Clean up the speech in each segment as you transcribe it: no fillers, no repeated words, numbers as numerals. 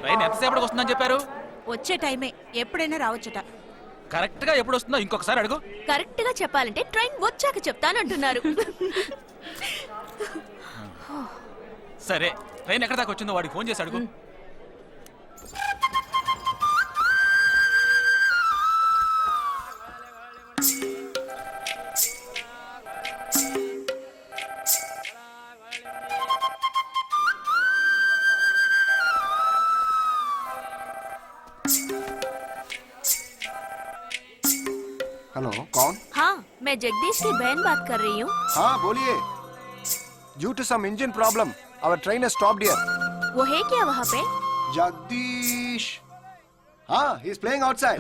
Train ఎంతసేపటికి వస్తుందని చెప్పారు? వచ్చే టైమే, ఎప్పుడైనా రావచ్చుట. కరెక్ట్ గా ఎప్పుడు వస్తుందో ఇంకొకసారి అడుగు. కరెక్ట్ గా చెప్పాలంటే ట్రైన్ వచ్చాక చెప్తానంటున్నారు. సరే, ట్రైన్ ఎక్కడ దాకా వచ్చిందో వాడికి ఫోన్ చేసి అడుగు. हेलो, कौन? हाँ, मैं जगदीश की बहन बात कर रही हूँ. हाँ बोलिए. Due to some engine problem, our train has stopped here. वो है क्या वहाँ पे? Jagdish. हाँ, he is playing outside.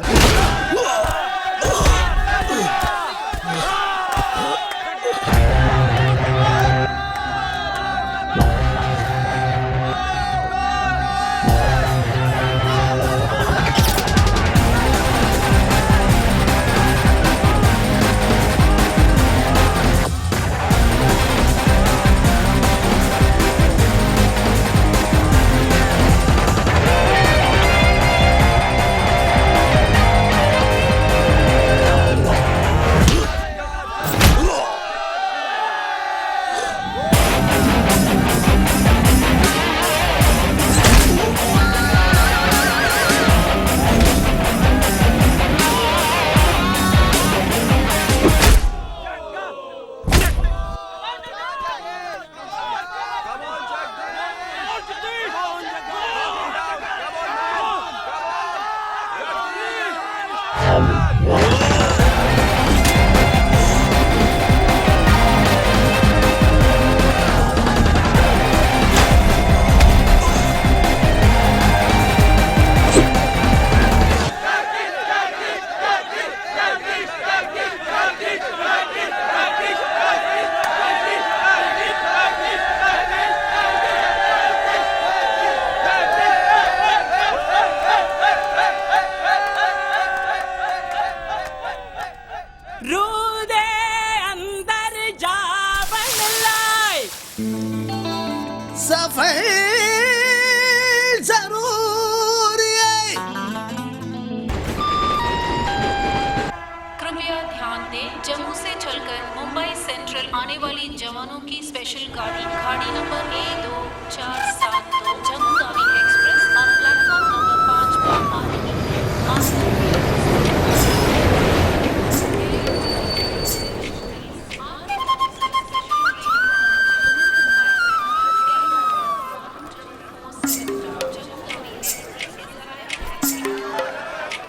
Jammu से चलकर मुंबई सेंट्रल आने वाली जवानों की स्पेशल गाड़ी गाड़ी number A2472 Jammu Tawi express और प्लेटफॉर्म नंबर 5 पर आ रही है।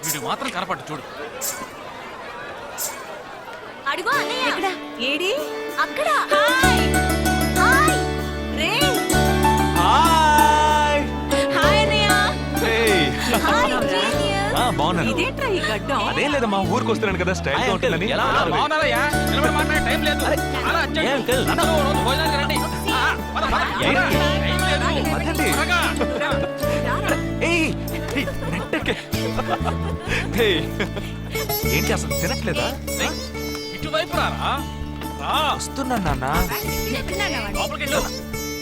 వీడు మాత్రం కనపడ్డు చూడు. అడుగు అన్నయ్య. ఎక్కడ? ఏడి? అక్కడ. హాయ్ హాయ్ రే. హాయ్ హాయ్ అన్నయ్య. Hi genius. బాగున్నాను. ఇదేంట్రా ఈ గడ్డం? అదేం లేదమ్మా, ఊరికి వస్తున్నాను కదా, స్టైల్ గా ఉంటుందని. ఎలా బాగున్నారయ్యా? నిలబడి మాట్లాడే టైం లేదు. అలా అర్జెంట్. అందరూ రోజు భోజనానికి రండి. పద, పద. ఏంటి? టైం లేదు. పదండి. త్వరగా. ఏయ్, ఏయ్, నెట్టకే. ఏయ్, ఏంటి అసలు తినట్లేదా? ఏయ్, ఇటువైపు రారా. రా. వస్తున్నా నాన్న. లోపలికి వెళ్ళు.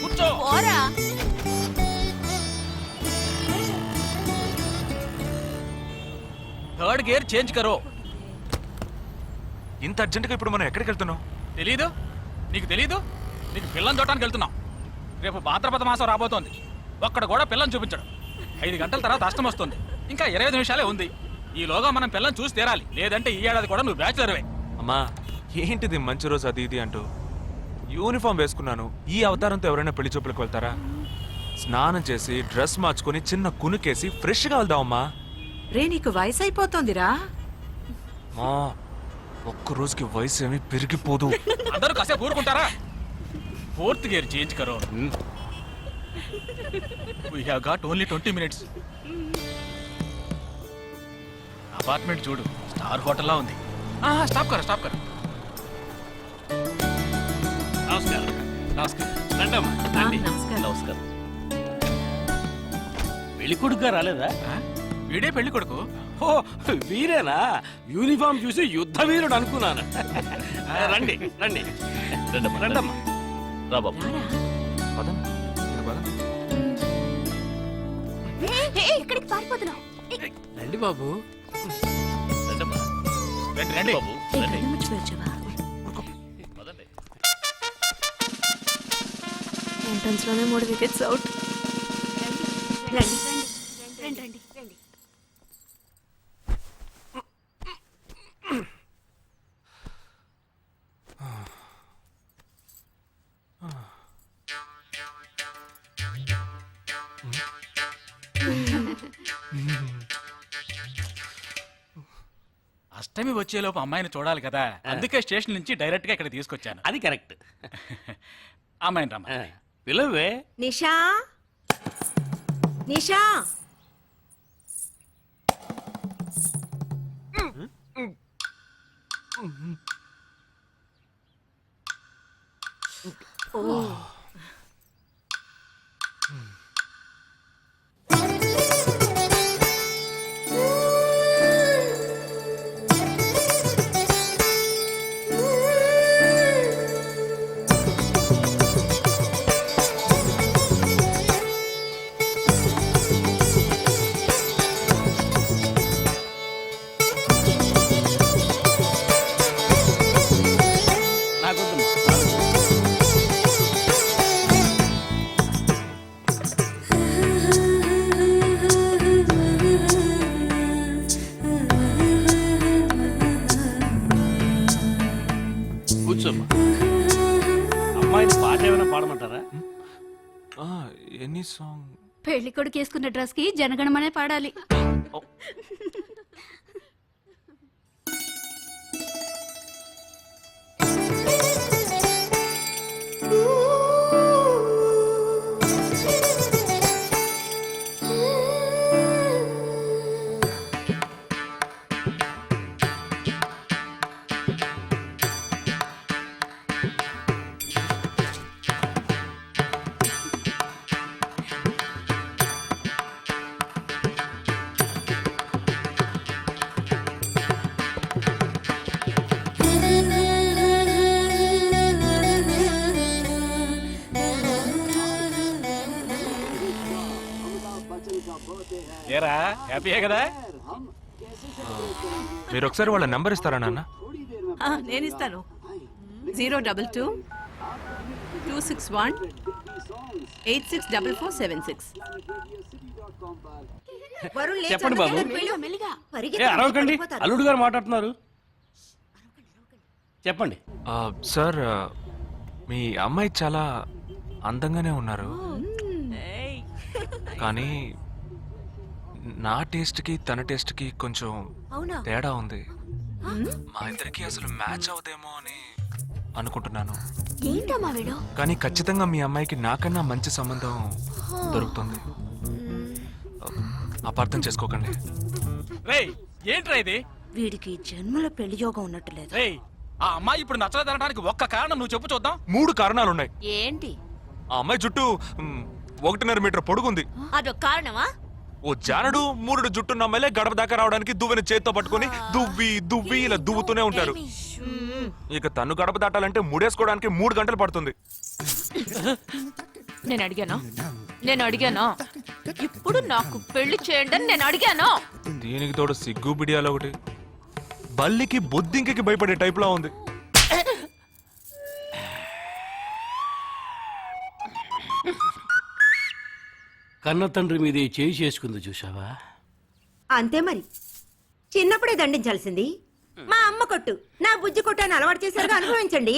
కూర్చో. పోరా. థర్డ్ గేర్ చేంజ్ కరో. ఇంత అర్జెంటుగా ఇప్పుడు మనం ఎక్కడికి వెళ్తున్నాం? తెలీదు? నీకు తెలీదు? నీకు పిల్లని చూడటానికి వెళ్తున్నాం. రేపు భాద్రపద మాసం రాబోతోంది. ఒక్కడ కూడా పిల్లని చూపించడం. 5 గంటల తర్వాత అష్టం వస్తుంది. ఇంకా 25 నిమిషాలే ఉంది. ఈలోగా మనం పిల్లని చూసి తీరాలి. లేదంటే ఈ ఏడాది కూడా నువ్వు బ్యాచులర్వే. అమ్మా, ఏంటిది మంచి రోజు అది ఇది అంటూ? యూనిఫామ్ వేసుకున్నాను. ఈ అవతారంతో ఎవరైనా పెళ్లి చూపులకు వెళ్తారా? స్నానం చేసి డ్రెస్ మార్చుకొని చిన్న కునుకేసి ఫ్రెష్ గా వెళ్దామమ్మా. రే, నీకు వయసు అయిపోతోందిరా. మా ఒక్క రోజుకి వయసు ఏమి పెరిగిపోదు. అందరూ కాసేపు ఊరుకుంటారా? ఫోర్త్ గేర్ చేంజ్ కరో. We have got only 20 minutes. Apartment చూడు, స్టార్ హోటల్ లా ఉంది. స్టాప్ కర, స్టాప్ కర. నమస్కారం. నమస్కారం. రండమ్మా, రండి. నమస్కారం. పెళ్లి కొడుకుగా రాలేదా? వీడే పెళ్లి కొడుకు. ఓ వీరేనా? యూనిఫామ్ చూసి యుద్ధ వీరుడు అనుకున్నాను. రండి రండి రండమ్మా. రా బాబు. పదం, మీరు పదం. ఏంటి పారిపోతున్నావు రండి బాబు రండి రండి ఎంట్రన్స్ లోనే 3 వికెట్స్ అవుట్ రండి రండి రండి రండి అష్టమి వచ్చేలోపు అమ్మాయిని చూడాలి కదా అందుకే స్టేషన్ నుంచి డైరెక్ట్ గా ఇక్కడ తీసుకొచ్చాను అది కరెక్ట్ అమ్మాయిని రమ్మ పిలవే నిషా నిషా నాకొద్దు కూర్చోమ్మా అమ్మాయిని పాట ఏమైనా పాడమంటారా ఎనీ సాంగ్ పెళ్లి కొడుకు వేసుకున్న డ్రెస్ కి జనగణమనే పాడాలి ఏరా హ్యాపీయే కదా మీరు ఒకసారి వాళ్ళ నెంబర్ ఇస్తారా నాన్న నేను ఇస్తాను 022 261 864476 చెప్పండి బాబు మెల్లిగా ఏ అరవకండి అల్లుడు గారు మాట్లాడుతున్నారు చెప్పండి సార్ మీ అమ్మాయి చాలా అందంగానే ఉన్నారు కానీ నా టేస్ట్కి తన టేస్ట్కి కొంచెం అవునా తేడా ఉంది మా ఇద్దరికి అసలు మ్యాచ్ అవుదేమో అని అనుకుంటున్నాను ఏంటమ్మా వీడు కానీ ఖచ్చితంగా మీ అమ్మాయికి నాకన్నా మంచి సంబంధం దొరుకుతుంది అపార్థం చేసుకోకండి రేయ్ ఏంట్రా ఇది వీడికి జన్మలో పెళ్లి యోగం ఉన్నట్టు లేదు రేయ్ ఆ అమ్మాయి ఇప్పుడు నచ్చలేదనడానికి ఒక్క కారణం నువ్వు చెప్పు చూద్దాం 3 కారణాలున్నాయి ఏంటి ఆ అమ్మాయి చుట్టూ 1.5 మీటర్ పొడుగుంది అదొక కారణమా ఓ జానడు 3 జుట్టున్న అమ్మాయిలే గడప దాకా రావడానికి దువ్వెని చేత్తో పట్టుకొని దువ్వి ఇలా దువ్వుతూనే ఉంటారు ఇక తను గడప దాటాలంటే ముడేసుకోవడానికి 3 గంటలు పడుతుంది నేను అడిగాను ఇప్పుడు నాకు పెళ్లి చేయండి అని నేను అడిగాను దీనికి తోడు సిగ్గు బిడియాలో ఒకటి బల్లికి బొద్దింకకి భయపడే టైప్ లా ఉంది కన్న తండ్రి మీదే చేయి చేసుకుంది చూసావా అంతే మరి చిన్నప్పుడే దండించాల్సింది మా అమ్మ కొట్టు నా బుజ్జి కొట్టు అని అలవాటు చేశారుగా అనుభవించండి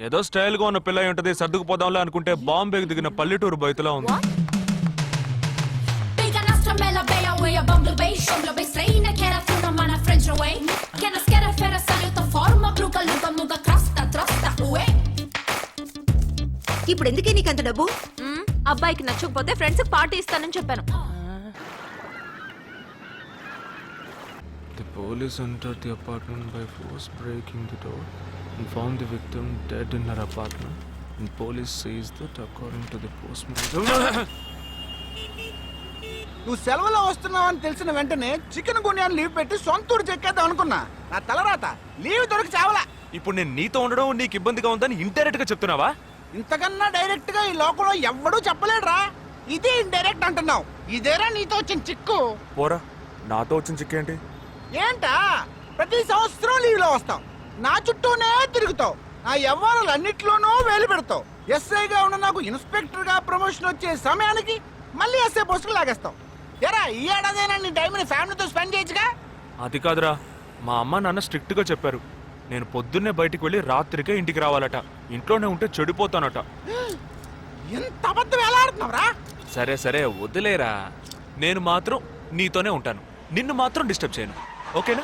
ఏదో స్టైల్ గా ఉన్న పిల్ల ఉంటది సర్దుకుపోదాంలే అనుకుంటే బాంబేకి దిగిన పల్లెటూరు బయటలా ఉంది ఇప్పుడు ఎందుకే నీకు అంత డబ్బు అబ్బాయికి నచ్చకపోతే ఫ్రెండ్స్ పార్టీ ఇస్తానని చెప్పాను The police entered the apartment by force, breaking the door and found the victim dead in her apartment. And police says that according to the postmortem. నువ్వు సెలవులో వస్తున్నావని తెలిసిన వెంటనే చికెన్ గున్యాన్ని లీవ్ పెట్టి సొంతూరు చెక్కేద్దాం అనుకున్నా నా తలరాత లీవ్ దొరికి చావలా ఇప్పుడు నేను నీతో ఉండడం నీకు ఇబ్బందిగా ఉందని ఇండైరెక్ట్ గా చెప్తున్నావా? ఇంతకన్నా డైరెక్ట్ గా ఈ లోకంలో ఎవ్వడూ చెప్పలేడురా ఇది ఇండైరెక్ట్ అంటున్నావు. ఇదేరా నీతో వచ్చిన చిక్కు. పోరా, నాతో వచ్చిన చిక్కేంటి? ఏంటా ప్రతి సంవత్సరం లీవ్ లో వస్తావు, నా చుట్టూనే తిరుగుతావు, నా వ్యవహారాలన్నిట్లోనూ వేలు పెడతావు. ఎస్ఐగా ఉన్న నాకు ఇన్స్పెక్టర్ గా ప్రమోషన్ వచ్చే సమయానికి మళ్ళీ ఎస్ఐ పోస్టుకు లాగేస్తావు. ఎరా ఈ ఏడాదైనా నీ టైంని ఫ్యామిలీతో స్పెండ్ చేయొచ్చుగా. అది కాదురా, మా అమ్మ నాన్న స్ట్రిక్ట్ గా చెప్పారు. నేను పొద్దున్నే బయటికి వెళ్ళి రాత్రికే ఇంటికి రావాలట. ఇంట్లోనే ఉంటే చెడిపోతానట. ఎంత అబద్ధం ఎలా ఆడుతున్నావురా? సరే సరే వదిలేరా, నేను మాత్రం నీతోనే ఉంటాను, నిన్ను మాత్రం డిస్టర్బ్ చేయను, ఓకేనా?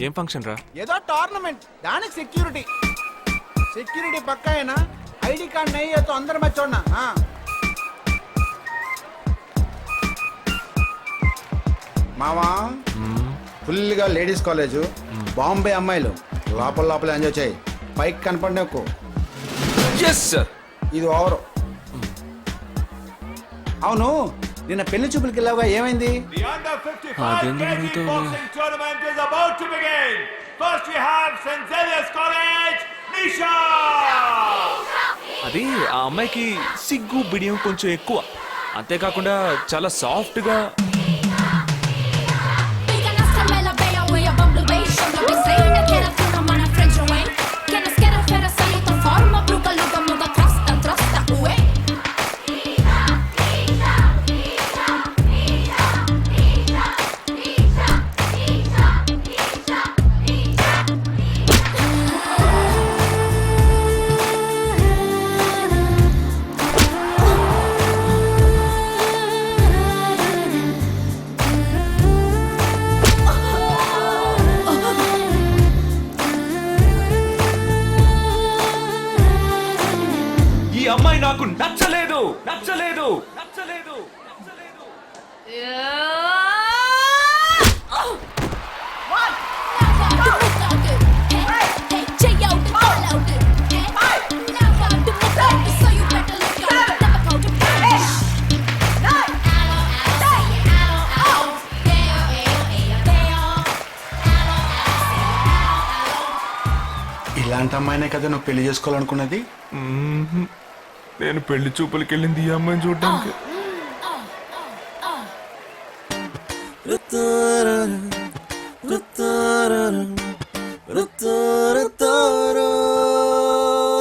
ఏం ఫంక్షన్ రా? ఏదో టోర్నమెంట్, దానికి సెక్యూరిటీ పక్కా అయినా ఐడి కార్డ్ నయ్యేతో అందరు మర్చోన్నా. మావా ఫుల్ గా లేడీస్ కాలేజ్, బాంబే అమ్మాయిలు లోపల ఎంజాయ్ చేయి, పైకి కనపడి ఎక్కువ. ఇది ఓవర్. అవును, నిన్న పెళ్లి చూపులకి వెళ్ళావుగా, ఏమైంది? అది ఆ అమ్మాయికి సిగ్గు బిడియం కొంచెం ఎక్కువ, అంతేకాకుండా చాలా సాఫ్ట్ గా. ఈ అమ్మాయి నాకు నచ్చలేదు. ఇలాంటి అమ్మాయినే కదా నువ్వు పెళ్లి చేసుకోవాలనుకున్నది? నేను పెళ్లి చూపులకి వెళ్ళింది ఈ అమ్మాయిని చూడడానికి.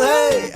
Hey!